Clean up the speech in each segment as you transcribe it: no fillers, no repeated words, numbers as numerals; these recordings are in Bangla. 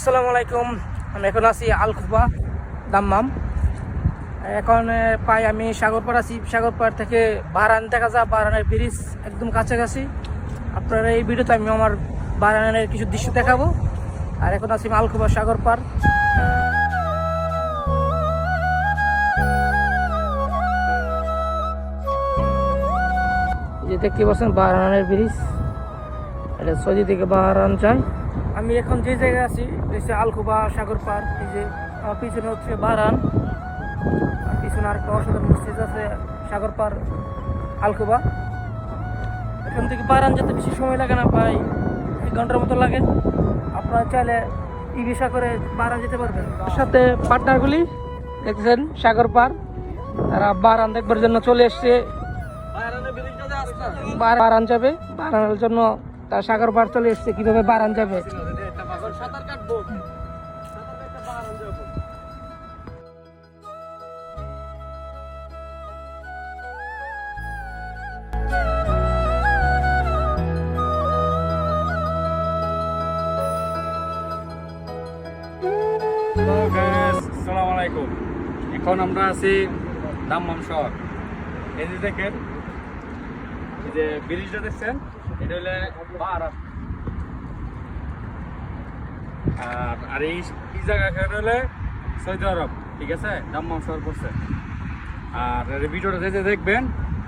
আসসালামু আলাইকুম। আমি এখন আছি আলখুবা দাম্মাম। এখন পাই আমি সাগরপাড় আছি। সাগরপাড় থেকে বারান দেখা যায়, বারানের ব্রিজ একদম কাছাকাছি। আপনারা এই ভিডিওতে আমি আমার বারানের কিছু দৃশ্য দেখাবো। আর এখন আছি আলখুবা সাগরপাড়। যে দেখতে পাচ্ছেন বারানের ব্রিজ, এটা সৌদি থেকে বারান যায়। আমি এখন যে জায়গায় আছি হচ্ছে আলখুবা সাগরপাড়। এই যে আমার পিছনে হচ্ছে বারান, আর পিছনে আরেকটা অসাধারণ মসজিদ আছে সাগরপাড় আলখুবা। এখান থেকে বারান যেতে বেশি সময় লাগে না, প্রায় 1 ঘন্টার মতো লাগে। আপনারা চাইলে ই ভিসা করে বারান যেতে পারবেন। তার সাথে পার্টনারগুলি দেখছেন সাগরপাড়, তারা বারান দেখবার জন্য চলে এসছে। বারান যাবে, বারানের জন্য তার সাগরপাড় চলে এসছে। কিভাবে বারান যাবে সাঁতার কাটবো। আসসালামু আলাইকুম। এখন আমরা আছি দাম্মাম শহর। এই যে দেখেন, এই যে ব্রিজটা দেখছেন, এটা হলে বারান। আর এই জায়গা হলে সৌদি আরব, ঠিক আছে? দাম্মাম শহর পড়ছে। আর ভিডিওটা যেতে দেখবেন,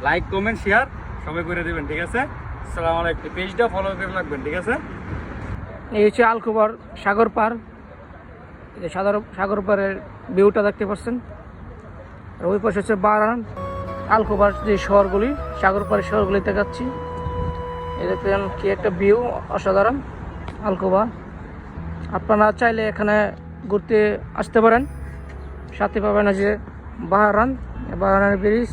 লাইক কমেন্ট শেয়ার সবাই করে দেবেন, ঠিক আছে? আসসালামু আলাইকুম। পেজটা ফলো করে রাখবেন, ঠিক আছে? এই হচ্ছে আলখুবার সাগরপাড়। এই সাগরপাড়ের ভিউটা দেখতে পাচ্ছেন। আর ওই পাশে হচ্ছে বারান। আলখুবার যে শহরগুলি, সাগরপাড়ের শহরগুলি দেখাচ্ছি। এই দেখবেন কি একটা ভিউ, অসাধারণ আলখুবা। আপনারা চাইলে এখানে ঘুরতে আসতে পারেন। সাথে পাবেন যে বারান, বারানের ব্রিজ।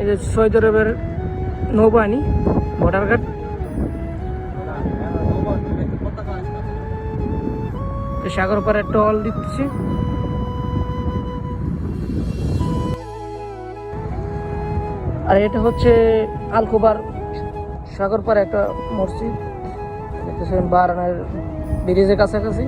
এই যে সৌদি আরবের নৌবাহিনী বর্ডার গার্ড। সাগরপাড়ে টল দিচ্ছে। আর এটা হচ্ছে আলখুবার সাগরপাড়ে একটা মসজিদ, দেখতেছেন বারানের ব্রিজের কাছাকাছি।